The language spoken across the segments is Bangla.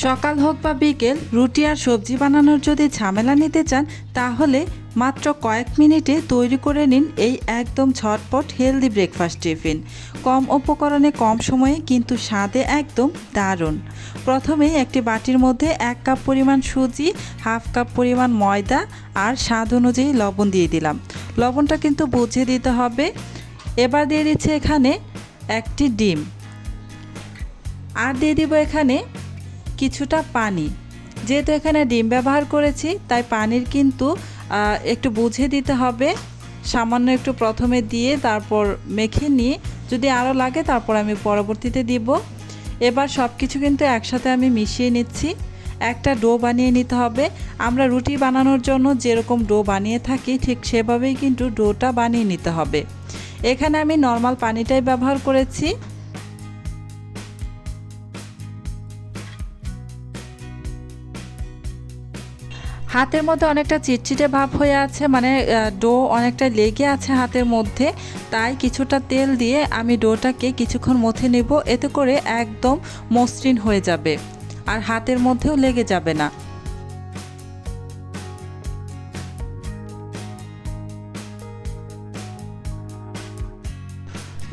সকাল হোক বা বিকেল রুটি আর সবজি বানানোর যদি ঝামেলা নিতে চান তাহলে মাত্র কয়েক মিনিটে তৈরি করে নিন এই একদম ঝটপট হেলদি ব্রেকফাস্ট টিফিন। কম উপকরণে কম সময়ে কিন্তু স্বাদে একদম দারুণ। প্রথমেই একটি বাটির মধ্যে 1 কাপ পরিমাণ সুজি, হাফ কাপ পরিমাণ ময়দা আর স্বাদ অনুযায়ী লবণ দিয়ে দিলাম। লবণটা কিন্তু বুঝে দিতে হবে। এবার দিয়ে দিচ্ছি এখানে একটি ডিম আর দিয়ে দিব এখানে কিছুটা পানি। যেহেতু এখানে ডিম ব্যবহার করেছি তাই পানির কিন্তু একটু বুঝে দিতে হবে। সামান্য একটু প্রথমে দিয়ে তারপর মেখে নিয়ে যদি আরও লাগে তারপর আমি পরবর্তীতে দিব। এবার সব কিছু কিন্তু একসাথে আমি মিশিয়ে নিচ্ছি। একটা ডো বানিয়ে নিতে হবে। আমরা রুটি বানানোর জন্য যেরকম ডো বানিয়ে থাকি ঠিক সেভাবেই কিন্তু ডোটা বানিয়ে নিতে হবে। এখানে আমি নর্মাল পানিটাই ব্যবহার করেছি। হাতের মধ্যে অনেকটা চিটচিটে ভাব হয়ে আছে, মানে ডো অনেকটা লেগে আছে হাতের মধ্যে, তাই কিছুটা তেল দিয়ে আমি ডোটাকে কিছুক্ষণ মথে নেব। এতে করে একদম মসৃণ হয়ে যাবে আর হাতের মধ্যেও লেগে যাবে না।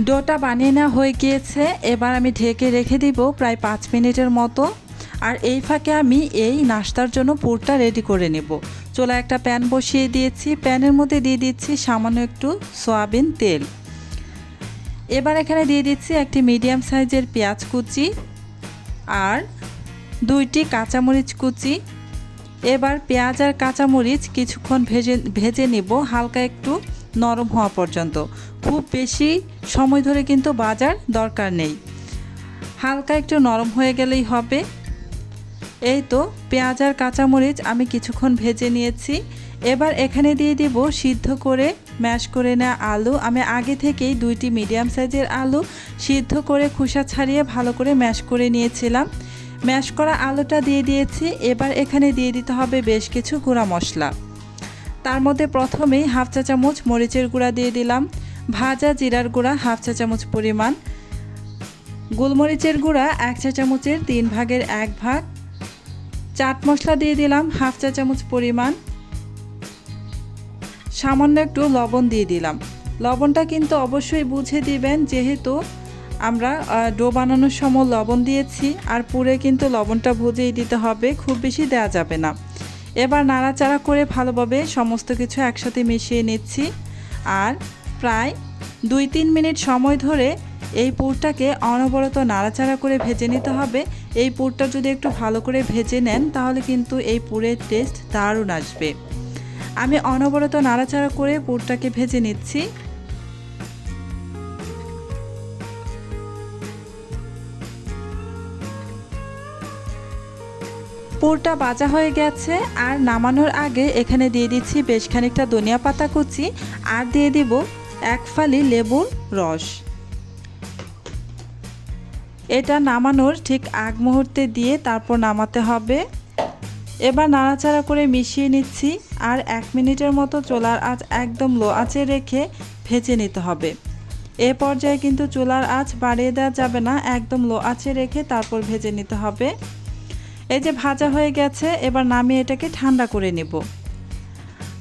ডোটা বানিয়ে নেওয়া হয়ে গিয়েছে। এবার আমি ঢেকে রেখে দিব প্রায় 5 মিনিটের মতো। আর এই ফাঁকে আমি এই নাস্তার জন্য পুরটা রেডি করে নেব। চুলায় একটা প্যান বসিয়ে দিয়েছি। প্যানের মধ্যে দিয়ে দিচ্ছি সামান্য একটু সয়াবিন তেল। এবার এখানে দিয়ে দিচ্ছি একটি মিডিয়াম সাইজের পেঁয়াজ কুচি আর 2টি কাঁচামরিচ কুচি। এবার পেঁয়াজ আর কাঁচামরিচ কিছুক্ষণ ভেজে নেব হালকা একটু নরম হওয়া পর্যন্ত। খুব বেশি সময় ধরে কিন্তু ভাজার দরকার নেই, হালকা একটু নরম হয়ে গেলেই হবে। এই তো পেঁয়াজ আর কাঁচামরিচ আমি কিছুক্ষণ ভেজে নিয়েছি। এবার এখানে দিয়ে দিব সিদ্ধ করে ম্যাশ করে নেওয়া আলু। আমি আগে থেকেই 2টি মিডিয়াম সাইজের আলু সিদ্ধ করে খোসা ছাড়িয়ে ভালো করে ম্যাশ করে নিয়েছিলাম। ম্যাশ করা আলুটা দিয়ে দিয়েছি। এবার এখানে দিয়ে দিতে হবে বেশ কিছু গুঁড়া মশলা। তার মধ্যে প্রথমেই হাফ চা চামচ মরিচের গুঁড়া দিয়ে দিলাম, ভাজা জিরার গুঁড়া হাফ চা চামচ পরিমাণ, গোলমরিচের গুঁড়া 1 চা চামচের 3 ভাগের 1 ভাগ, চাট মশলা দিয়ে দিলাম হাফ চা চামচ পরিমাণ, সামান্য একটু লবণ দিয়ে দিলাম। লবণটা কিন্তু অবশ্যই বুঝে দিবেন, যেহেতু আমরা ডো বানানোর সময় লবণ দিয়েছি আর পুরে কিন্তু লবণটা বুঝেই দিতে হবে, খুব বেশি দেওয়া যাবে না। এবার নাড়াচাড়া করে ভালোভাবে সমস্ত কিছু একসাথে মিশিয়ে নিচ্ছি আর প্রায় 2-3 মিনিট সময় ধরে এই পুরটাকে অনবরত নাড়াচাড়া করে ভেজে নিতে হবে। এই পুরটা যদি একটু ভালো করে ভেজে নেন তাহলে কিন্তু এই পুরের টেস্ট দারুণ আসবে। আমি অনবরত নাড়াচাড়া করে পুরটাকে ভেজে নিচ্ছি। পুরটা ভাজা হয়ে গেছে আর নামানোর আগে এখানে দিয়ে দিচ্ছি বেশ খানিকটা ধনিয়া পাতা কুচি আর দিয়ে দিব 1 ফালি লেবুর রস। এটা নামানোর ঠিক আগ মুহূর্তে দিয়ে তারপর নামাতে হবে। এবার নাড়াচাড়া করে মিশিয়ে নিচ্ছি আর 1 মিনিটের মতো চুলার আঁচ একদম লো আঁচে রেখে ভেজে নিতে হবে। এ পর্যায়ে কিন্তু চুলার আঁচ বাড়িয়ে দেওয়া যাবে না, একদম লো আঁচে রেখে তারপর ভেজে নিতে হবে। এই যে ভাজা হয়ে গেছে, এবার নামিয়ে এটাকে ঠান্ডা করে নেব।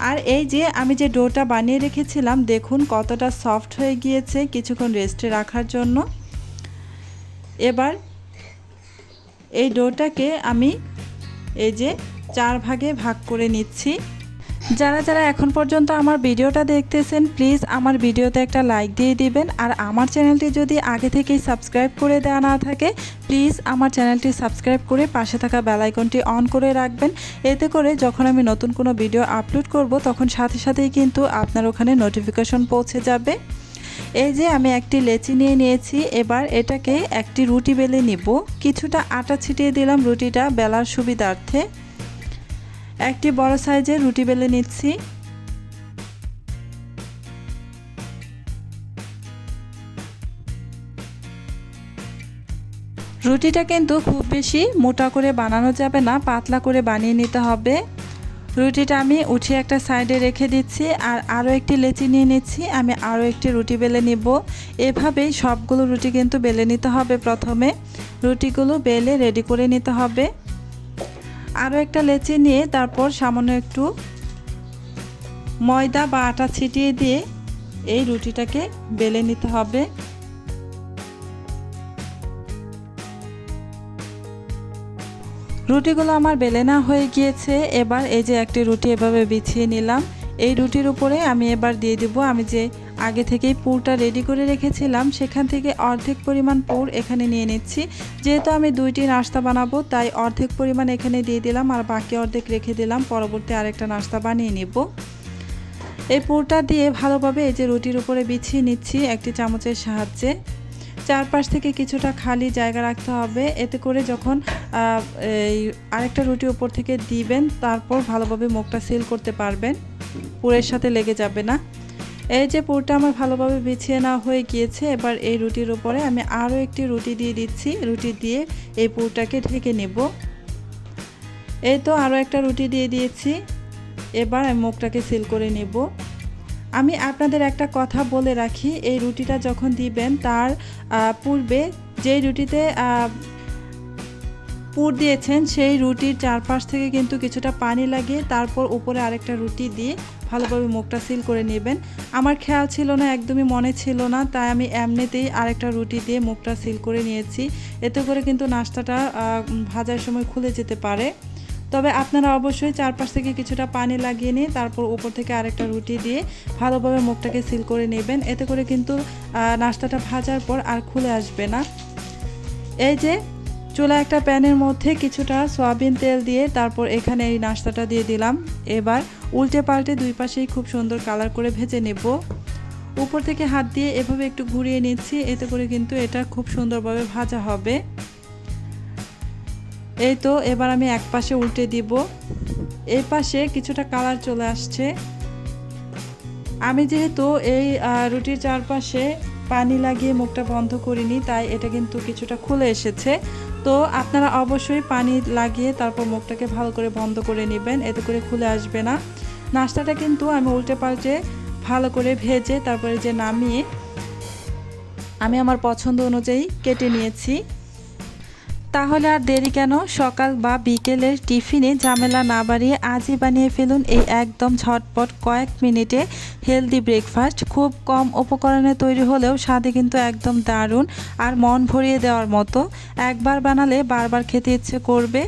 আর এই যে আমি যে ডোটা বানিয়ে রেখেছিলাম দেখুন কতটা সফট হয়ে গিয়েছে কিছুক্ষণ রেস্টে রাখার জন্য। এবার এই ডোটাকে আমি এই যে 4 ভাগে ভাগ করে নিচ্ছি। যারা যারা এখন পর্যন্ত আমার ভিডিওটা দেখতেছেন প্লিজ আমার ভিডিওতে একটা লাইক দিয়ে দিবেন। আর আমার চ্যানেলটি যদি আগে থেকেই সাবস্ক্রাইব করে দেওয়া না থাকে প্লিজ আমার চ্যানেলটি সাবস্ক্রাইব করে পাশে থাকা বেল আইকনটি অন করে রাখবেন। এতে করে যখন আমি নতুন কোনো ভিডিও আপলোড করব তখন সাথে সাথেই কিন্তু আপনার ওখানে নোটিফিকেশন পৌঁছে যাবে। এই যে আমি একটি লেচি নিয়ে নিয়েছি। এবার এটাকে একটি রুটি বেলে নিব। কিছুটা আটা ছিটিয়ে দিলাম রুটিটা বেলার সুবিধার্থে। একটি বড় সাইজের রুটি বেলে নিচ্ছি। রুটিটা কিন্তু খুব বেশি মোটা করে বানানো যাবে না, পাতলা করে বানিয়ে নিতে হবে। রুটিটা আমি উঠিয়ে একটা সাইডে রেখে দিচ্ছি আর আরও একটি লেচি নিয়ে নিচ্ছি। আমি আরও একটি রুটি বেলে নিব। এভাবেই সবগুলো রুটি কিন্তু বেলে নিতে হবে। প্রথমে রুটিগুলো বেলে রেডি করে নিতে হবে। আরও একটা লেচি নিয়ে তারপর সামান্য একটু ময়দা বা আটা ছিটিয়ে দিয়ে এই রুটিটাকে বেলে নিতে হবে। রুটিগুলো আমার বেলে না হয়ে গিয়েছে। এবার এই যে একটি রুটি এভাবে বিছিয়ে নিলাম। এই রুটির উপরে আমি এবার দিয়ে দেব আমি যে আগে থেকেই পুরটা রেডি করে রেখেছিলাম, সেখান থেকে অর্ধেক পরিমাণ পুর এখানে নিয়ে নিচ্ছি। যেহেতু আমি 2টি নাস্তা বানাবো তাই অর্ধেক পরিমাণ এখানে দিয়ে দিলাম আর বাকি অর্ধেক রেখে দিলাম, পরবর্তী আরেকটা নাস্তা বানিয়ে নেব। এই পুরটা দিয়ে ভালোভাবে এই যে রুটির উপরে বিছিয়ে নিচ্ছি একটি চামচের সাহায্যে। চারপাশ থেকে কিছুটা খালি জায়গা রাখতে হবে, এতে করে যখন এই আরেকটা রুটি উপর থেকে দিবেন তারপর ভালোভাবে মুখটা সিল করতে পারবেন, পুরের সাথে লেগে যাবে না। এই যে পুরটা আমার ভালোভাবে বিছিয়ে নেওয়া হয়ে গিয়েছে। এবার এই রুটির উপরে আমি আরও একটি রুটি দিয়ে দিচ্ছি। রুটি দিয়ে এই পুরটাকে ঢেকে নেব। এই তো আরও একটা রুটি দিয়ে দিয়েছি। এবার আমি মুখটাকে সিল করে নেব। আমি আপনাদের একটা কথা বলে রাখি, এই রুটিটা যখন দিবেন তার পূর্বে যেই রুটিতে পুর দিয়েছেন সেই রুটির চারপাশ থেকে কিন্তু কিছুটা পানি লাগিয়ে তারপর উপরে আরেকটা রুটি দিয়ে ভালোভাবে মুখটা সিল করে নেবেন। আমার খেয়াল ছিল না, একদমই মনে ছিল না, তাই আমি এমনিতেই আরেকটা রুটি দিয়ে মুখটা সিল করে নিয়েছি। এতে করে কিন্তু নাস্তাটা ভাজার সময় খুলে যেতে পারে। তবে আপনারা অবশ্যই চারপাশ থেকে কিছুটা পানি লাগিয়ে নিয়ে তারপর উপর থেকে আরেকটা রুটি দিয়ে ভালোভাবে মুখটাকে সিল করে নেবেন। এতে করে কিন্তু নাস্তাটা ভাজার পর আর খুলে আসবে না। এই যে চুলা একটা প্যানের মধ্যে কিছুটা সয়াবিন তেল দিয়ে তারপর এখানে এই নাস্তাটা দিয়ে দিলাম। এবার উল্টে পাল্টে দুই পাশেই খুব সুন্দর কালার করে ভেজে নেব। উপর থেকে হাত দিয়ে এভাবে একটু ঘুরিয়ে নিচ্ছি, এতে করে কিন্তু এটা খুব সুন্দরভাবে ভাজা হবে। এই তো এবার আমি এক পাশে উল্টে দিব। এই পাশে কিছুটা কালার চলে আসছে। আমি যেহেতু এই রুটির চারপাশে পানি লাগিয়ে মুখটা বন্ধ করিনি, তাই এটা কিন্তু কিছুটা খুলে এসেছে। তো আপনারা অবশ্যই পানি লাগিয়ে তারপর মুখটাকে ভালো করে বন্ধ করে নেবেন, এতে করে খুলে আসবে না। নাস্তাটা কিন্তু আমি উল্টে পাল্টে ভালো করে ভেজে তারপরে যে নামিয়ে আমি আমার পছন্দ অনুযায়ী কেটে নিয়েছি। তাহলে আর দেরি কেন, সকাল বা বিকেলের টিফিনে ঝামেলা না বাড়িয়ে আজই বানিয়ে ফেলুন এই একদম ঝটপট কয়েক মিনিটে হেলদি ব্রেকফাস্ট। খুব কম উপকরণে তৈরি হলেও স্বাদে কিন্তু একদম দারুণ আর মন ভরিয়ে দেওয়ার মতো। একবার বানালে বারবার খেতে ইচ্ছে করবে।